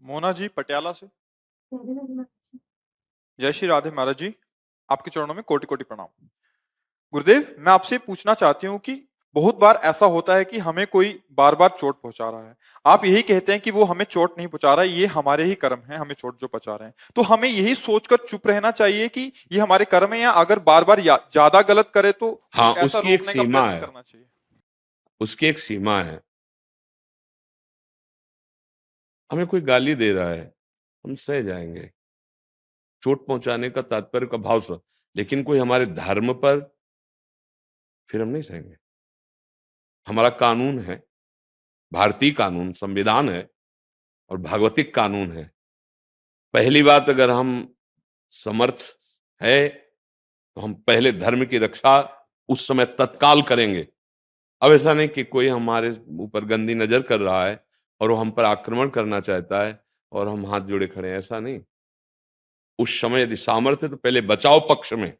मोना जी पटियाला से। जय श्री राधे महाराज जी, आपके चरणों में कोटि कोटि प्रणाम। गुरुदेव, मैं आपसे पूछना चाहती हूँ कि बहुत बार ऐसा होता है कि हमें कोई बार बार चोट पहुंचा रहा है। आप यही कहते हैं कि वो हमें चोट नहीं पहुंचा रहा है, ये हमारे ही कर्म है हमें चोट जो पहुंचा रहे हैं। तो हमें यही सोचकर चुप रहना चाहिए कि ये हमारे कर्म है, या अगर बार बार ज्यादा गलत करे तो हाँ, कुछ ऐसा उसकी एक रोकने का सीमा प्रयत्न है। करना चाहिए। उसकी एक सीमा है। हमें कोई गाली दे रहा है, हम सह जाएंगे, चोट पहुंचाने का तात्पर्य का भाव से। लेकिन कोई हमारे धर्म पर, फिर हम नहीं सहेंगे। हमारा कानून है, भारतीय कानून, संविधान है और भागवतिक कानून है। पहली बात, अगर हम समर्थ है तो हम पहले धर्म की रक्षा उस समय तत्काल करेंगे। अब ऐसा नहीं कि कोई हमारे ऊपर गंदी नजर कर रहा है और वो हम पर आक्रमण करना चाहता है और हम हाथ जोड़े खड़े हैं, ऐसा नहीं। उस समय यदि सामर्थ्य है तो पहले बचाव पक्ष में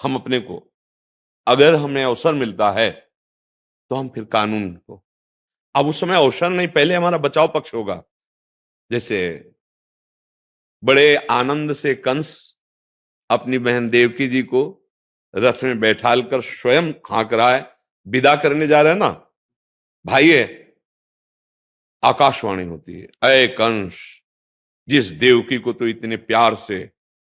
हम अपने को, अगर हमें अवसर मिलता है तो हम फिर कानून को, अब उस समय अवसर नहीं, पहले हमारा बचाव पक्ष होगा। जैसे बड़े आनंद से कंस अपनी बहन देवकी जी को रथ में बैठाल कर स्वयं हाँक रहा है, विदा करने जा रहा है ना, भाई है, आकाशवाणी होती है, अय कंस, जिस देवकी को तो इतने प्यार से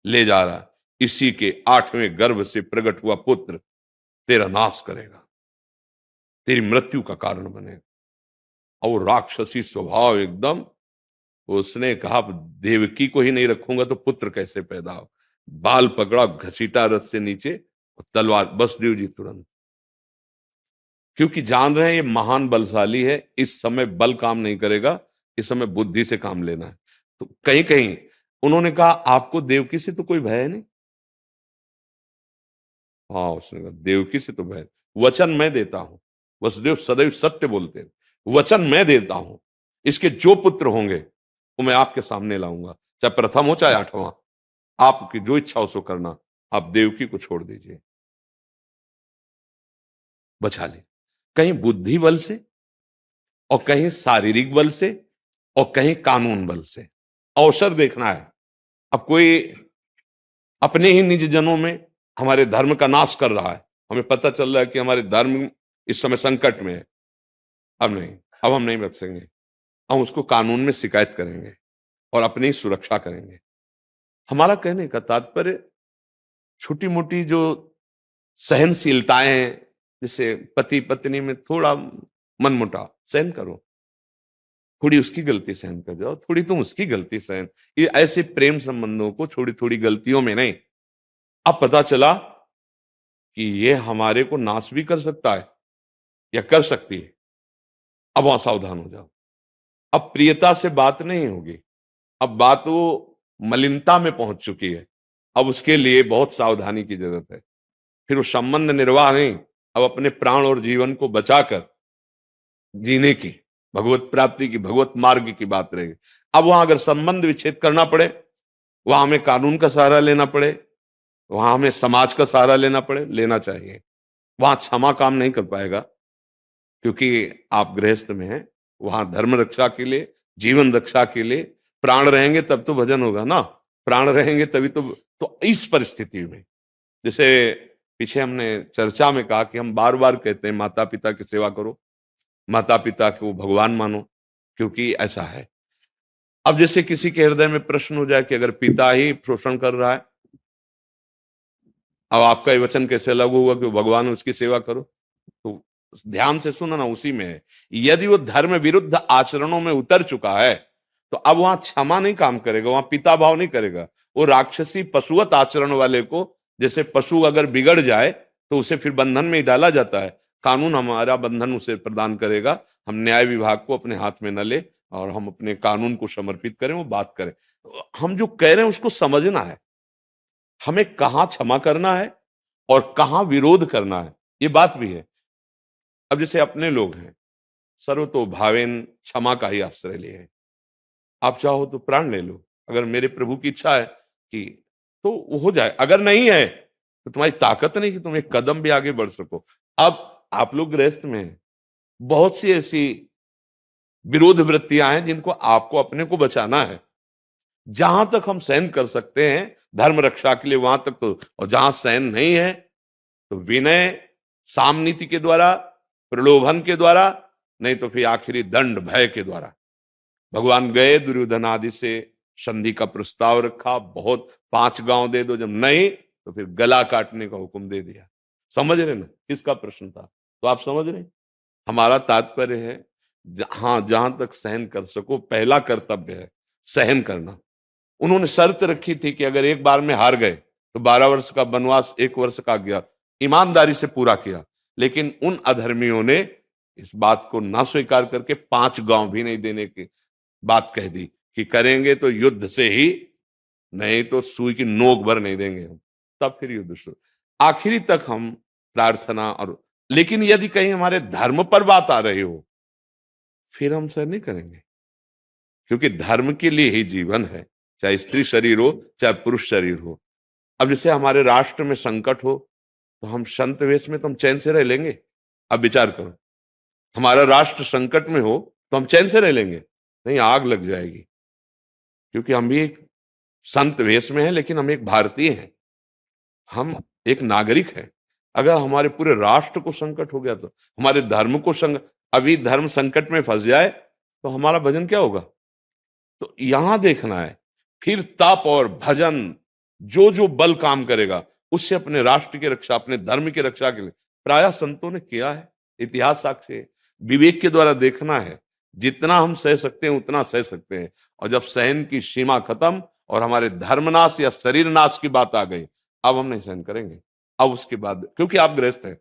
ले जा रहा है, इसी के 8वें गर्भ से प्रकट हुआ पुत्र तेरा नाश करेगा, तेरी मृत्यु का कारण बनेगा। और राक्षसी स्वभाव एकदम, उसने कहा देवकी को ही नहीं रखूंगा तो पुत्र कैसे पैदा हो। बाल पकड़ा, घसीटा रथ से नीचे, और तलवार, बसदेव जी तुरंत, क्योंकि जान रहे हैं ये महान बलशाली है, इस समय बल काम नहीं करेगा, इस समय बुद्धि से काम लेना है। तो कहीं कहीं उन्होंने कहा आपको देवकी से तो कोई भय नहीं। हाँ, उसने कहा देवकी से तो भय, वचन मैं देता हूं, वसुदेव सदैव सत्य बोलते हैं, वचन मैं देता हूं, इसके जो पुत्र होंगे वो मैं आपके सामने लाऊंगा, चाहे प्रथम हो चाहे 8वां, आपकी जो इच्छा हो सो करना, आप देवकी को छोड़ दीजिए। बचा ले, कहीं बुद्धि बल से और कहीं शारीरिक बल से और कहीं कानून बल से। अवसर देखना है। अब कोई अपने ही निज जनों में हमारे धर्म का नाश कर रहा है, हमें पता चल रहा है कि हमारे धर्म इस समय संकट में है, अब नहीं, अब हम नहीं बख्शेंगे, हम उसको कानून में शिकायत करेंगे और अपनी सुरक्षा करेंगे। हमारा कहने का तात्पर्य छोटी मोटी जो सहनशीलताएं हैं, जैसे पति पत्नी में थोड़ा मनमुटाव सहन करो, थोड़ी उसकी गलती सहन कर जाओ, थोड़ी तुम उसकी गलती सहन, ये ऐसे प्रेम संबंधों को छोटी थोड़ी गलतियों में नहीं। अब पता चला कि ये हमारे को नाश भी कर सकता है या कर सकती है, अब वहां सावधान हो जाओ। अब प्रियता से बात नहीं होगी, अब बात वो मलिनता में पहुंच चुकी है, अब उसके लिए बहुत सावधानी की जरूरत है। फिर वो संबंध निर्वाह नहीं, अब अपने प्राण और जीवन को बचाकर जीने की, भगवत प्राप्ति की, भगवत मार्ग की बात रहेगी। अब वहां अगर संबंध विच्छेद करना पड़े, वहां हमें कानून का सहारा लेना पड़े, वहां हमें समाज का सहारा लेना पड़े, लेना चाहिए। वहां क्षमा काम नहीं कर पाएगा, क्योंकि आप गृहस्थ में हैं। वहां धर्म रक्षा के लिए, जीवन रक्षा के लिए प्राण रहेंगे तब तो भजन होगा ना, प्राण रहेंगे तभी तो इस परिस्थिति में, जैसे पीछे हमने चर्चा में कहा कि हम बार बार कहते हैं माता पिता की सेवा करो, माता पिता को भगवान मानो, क्योंकि ऐसा है। अब जैसे किसी के हृदय में प्रश्न हो जाए कि अगर पिता ही शोषण कर रहा है, अब आपका ये वचन कैसे लागू होगा कि वो भगवान है, उसकी सेवा करो। तो ध्यान से सुनो ना, उसी में है। यदि वो धर्म विरुद्ध आचरणों में उतर चुका है तो अब वहां क्षमा नहीं काम करेगा, वहां पिता भाव नहीं करेगा, वो राक्षसी पशुवत आचरण वाले को, जैसे पशु अगर बिगड़ जाए तो उसे फिर बंधन में ही डाला जाता है, कानून हमारा बंधन उसे प्रदान करेगा। हम न्याय विभाग को अपने हाथ में न ले और हम अपने कानून को समर्पित करें, वो बात करें। हम जो कह रहे हैं उसको समझना है, हमें कहां क्षमा करना है और कहां विरोध करना है, ये बात भी है। अब जैसे अपने लोग हैं, सर्वतो भावेन क्षमा का ही आश्रय लिए है। आप चाहो तो प्राण ले लो, अगर मेरे प्रभु की इच्छा है कि, तो वो हो जाए, अगर नहीं है तो तुम्हारी ताकत नहीं कि तुम एक कदम भी आगे बढ़ सको। अब आप लोग गृहस्थ में हैं, बहुत सी ऐसी विरोध वृत्तियां हैं जिनको आपको अपने को बचाना है। जहां तक हम सहन कर सकते हैं धर्म रक्षा के लिए वहां तक तो, और जहां सहन नहीं है तो विनय, सामनीति के द्वारा, प्रलोभन के द्वारा, नहीं तो फिर आखिरी दंड भय के द्वारा। भगवान गए, दुर्योधन आदि से संधि का प्रस्ताव रखा, बहुत 5 गांव दे दो, जब नहीं तो फिर गला काटने का हुक्म दे दिया। समझ रहे ना किसका प्रश्न था? तो आप समझ रहे, हमारा तात्पर्य है हाँ, जहां तक सहन कर सको पहला कर्तव्य है सहन करना। उन्होंने शर्त रखी थी कि अगर एक बार में हार गए तो 12 वर्ष का वनवास 1 वर्ष का गया, ईमानदारी से पूरा किया। लेकिन उन अधर्मियों ने इस बात को ना स्वीकार करके 5 गांव भी नहीं देने की बात कह दी कि करेंगे तो युद्ध से ही, नहीं तो सुई की नोक भर नहीं देंगे हम। तब फिर युद्ध शुरू। आखिरी तक हम प्रार्थना और, लेकिन यदि कहीं हमारे धर्म पर बात आ रही हो फिर हम सह नहीं करेंगे, क्योंकि धर्म के लिए ही जीवन है, चाहे स्त्री शरीर हो चाहे पुरुष शरीर हो। अब जैसे हमारे राष्ट्र में संकट हो तो हम संत वेश में तो हम चैन से रह लेंगे? अब विचार करो, हमारा राष्ट्र संकट में हो तो हम चैन से रह लेंगे? नहीं, आग लग जाएगी। क्योंकि हम भी एक संत वेश में हैं, लेकिन हम एक भारतीय हैं, हम एक नागरिक हैं। अगर हमारे पूरे राष्ट्र को संकट हो गया तो हमारे धर्म को अभी धर्म संकट में फंस जाए तो हमारा भजन क्या होगा? तो यहां देखना है फिर तप और भजन, जो जो बल काम करेगा उससे अपने राष्ट्र की रक्षा, अपने धर्म की रक्षा के लिए प्रायः संतों ने किया है। इतिहास साक्ष्य है। विवेक के द्वारा देखना है, जितना हम सह सकते हैं उतना सह सकते हैं। और जब सहन की सीमा खत्म और हमारे धर्मनाश या शरीर नाश की बात आ गई, अब हम नहीं सहन करेंगे। अब उसके बाद, क्योंकि आप गृहस्थ हैं,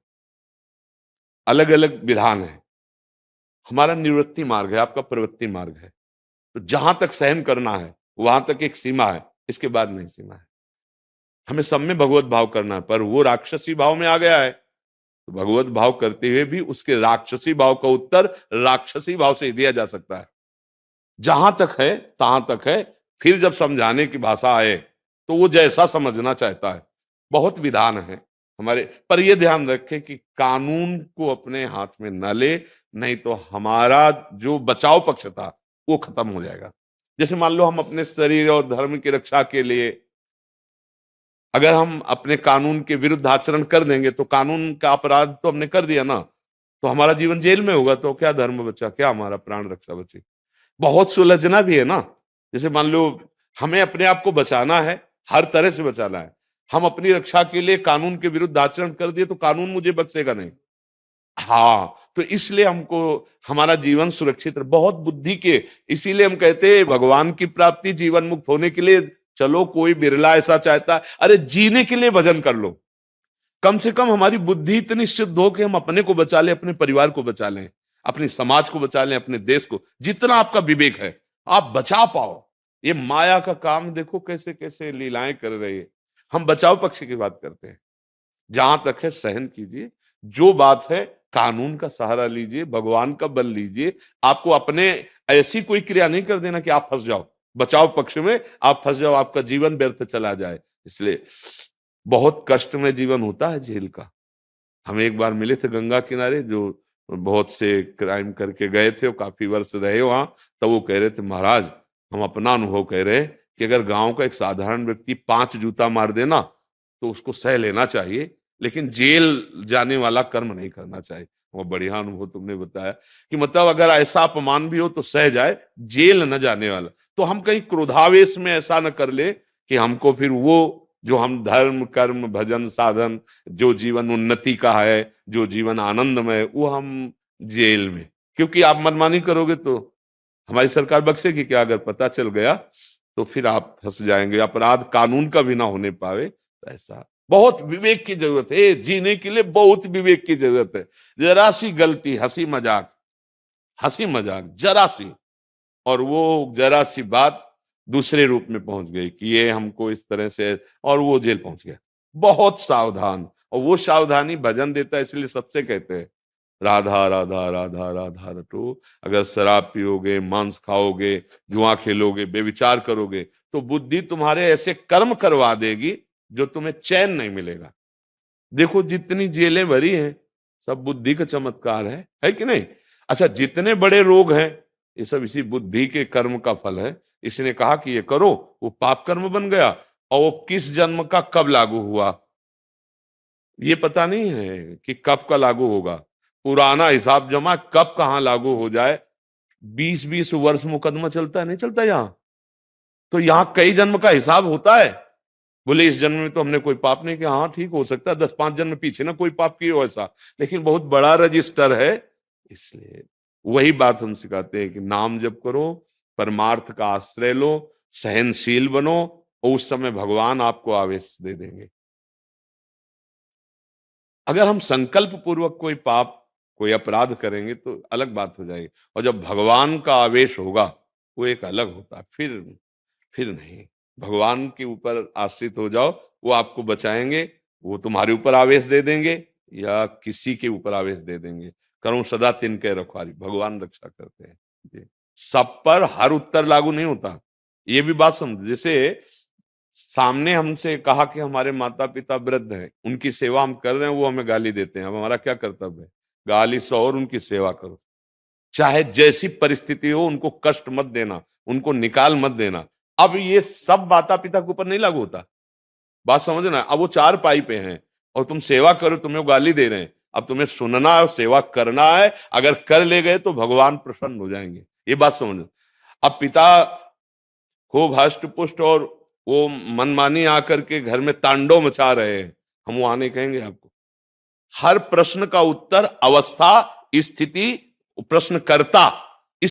अलग अलग विधान है, हमारा निवृत्ति मार्ग है, आपका प्रवृत्ति मार्ग है। तो जहां तक सहन करना है वहां तक एक सीमा है, इसके बाद नहीं सीमा है। हमें सब में भगवत भाव करना है, पर वो राक्षसी भाव में आ गया है तो भगवत भाव करते हुए भी उसके राक्षसी भाव का उत्तर राक्षसी भाव से ही दिया जा सकता है। जहां तक है तहां तक है, फिर जब समझाने की भाषा आए तो वो जैसा समझना चाहता है। बहुत विधान है हमारे, पर ये ध्यान रखें कि कानून को अपने हाथ में न ले, नहीं तो हमारा जो बचाव पक्ष था वो खत्म हो जाएगा। जैसे मान लो हम अपने शरीर और धर्म की रक्षा के लिए अगर हम अपने कानून के विरुद्ध आचरण कर देंगे तो कानून का अपराध तो हमने कर दिया ना, तो हमारा जीवन जेल में होगा, तो क्या धर्म बचा, क्या हमारा प्राण रक्षा बची? बहुत सुलझना भी है ना। जैसे मान लो हमें अपने आप को बचाना है, हर तरह से बचाना है, हम अपनी रक्षा के लिए कानून के विरुद्ध आचरण कर दिए तो कानून मुझे बख्शेगा नहीं। हाँ, तो इसलिए हमको हमारा जीवन सुरक्षित बहुत बुद्धि के, इसीलिए हम कहते हैं भगवान की प्राप्ति जीवन मुक्त होने के लिए, चलो कोई बिरला ऐसा चाहता है, अरे जीने के लिए भजन कर लो। कम से कम हमारी बुद्धि इतनी शुद्ध हो कि हम अपने को बचा लें, अपने परिवार को बचा लें, अपने समाज को बचा लें, अपने देश को, जितना आपका विवेक है आप बचा पाओ। ये माया का काम देखो कैसे कैसे लीलाएं कर रही है। हम बचाव पक्ष की बात करते हैं, जहां तक है सहन कीजिए, जो बात है कानून का सहारा लीजिए, भगवान का बल लीजिए। आपको अपने ऐसी कोई क्रिया नहीं कर देना कि आप फंस जाओ, बचाव पक्ष में आप फंस जाओ, आपका जीवन व्यर्थ चला जाए। इसलिए बहुत कष्टमय जीवन होता है जेल का। हम एक बार मिले थे गंगा किनारे, जो बहुत से क्राइम करके गए थे और काफी वर्ष रहे वहां, तब वो कह रहे थे महाराज, हम अपना अनुभव कह रहे हैं कि अगर गांव का एक साधारण व्यक्ति 5 जूता मार देना तो उसको सह लेना चाहिए, लेकिन जेल जाने वाला कर्म नहीं करना चाहिए। वो बढ़िया अनुभव तुमने बताया कि मतलब अगर ऐसा अपमान भी हो तो सह जाए, जेल न जाने वाला। तो हम कहीं क्रोधावेश में ऐसा न कर ले कि हमको फिर वो जो हम धर्म कर्म भजन साधन, जो जीवन उन्नति का है, जो जीवन आनंदमय, वो हम जेल में, क्योंकि आप मनमानी करोगे तो हमारी सरकार बख्शेगी क्या? अगर पता चल गया तो फिर आप फंस जाएंगे, अपराध कानून का भी ना होने पावे। तो ऐसा बहुत विवेक की जरूरत है, जीने के लिए बहुत विवेक की जरूरत है। जरा सी गलती, हंसी मजाक जरा सी, और वो जरा सी बात दूसरे रूप में पहुंच गई कि ये हमको इस तरह से, और वो जेल पहुंच गया। बहुत सावधान, और वो सावधानी भजन देता है, इसलिए सबसे कहते हैं राधा राधा राधा राधा रटो। अगर शराब पियोगे, मांस खाओगे, जुआ खेलोगे, बेविचार करोगे तो बुद्धि तुम्हारे ऐसे कर्म करवा देगी जो तुम्हें चैन नहीं मिलेगा। देखो जितनी जेलें भरी हैं सब बुद्धि का चमत्कार है कि नहीं? अच्छा, जितने बड़े रोग हैं ये सब इसी बुद्धि के कर्म का फल है। इसने कहा कि ये करो, वो पाप कर्म बन गया, और वो किस जन्म का कब लागू हुआ ये पता नहीं है कि कब का लागू होगा। पुराना हिसाब जमा कब कहां लागू हो जाए। 20-20 वर्ष मुकदमा चलता है, नहीं चलता यहां? तो यहां कई जन्म का हिसाब होता है। बोले इस जन्म में तो हमने कोई पाप नहीं किया, हाँ ठीक हो सकता है 10-5 जन्म पीछे ना कोई पाप किए हो ऐसा, लेकिन बहुत बड़ा रजिस्टर है। इसलिए वही बात हम सिखाते हैं कि नाम जप करो, परमार्थ का आश्रय लो, सहनशील बनो, और उस समय भगवान आपको आवेश दे देंगे। अगर हम संकल्प पूर्वक कोई पाप, कोई अपराध करेंगे तो अलग बात हो जाएगी, और जब भगवान का आवेश होगा वो एक अलग होता है। फिर नहीं, भगवान के ऊपर आश्रित हो जाओ, वो आपको बचाएंगे। वो तुम्हारे ऊपर आवेश दे देंगे या किसी के ऊपर आवेश दे देंगे। करूं सदा तिनके रखवारी, भगवान रक्षा करते हैं जी। सब पर हर उत्तर लागू नहीं होता, ये भी बात समझ। जैसे सामने हमसे कहा कि हमारे माता पिता वृद्ध हैं, उनकी सेवा हम कर रहे हैं, वो हमें गाली देते हैं, अब हमारा क्या कर्तव्य है? गाली सो और उनकी सेवा करो, चाहे जैसी परिस्थिति हो, उनको कष्ट मत देना, उनको निकाल मत देना। अब ये सब माता पिता के ऊपर नहीं लागू होता, बात समझना। अब वो 4 पाई पे हैं और तुम सेवा करो, तुम्हें वो गाली दे रहे हैं, अब तुम्हें सुनना है और सेवा करना है। अगर कर ले गए तो भगवान प्रसन्न हो जाएंगे, ये बात समझो। अब पिता खूब हष्ट पुष्ट और वो मनमानी आकर के घर में तांडव मचा रहे हैं, हम वो आने कहेंगे आपको? हर प्रश्न का उत्तर अवस्था, स्थिति, प्रश्नकर्ता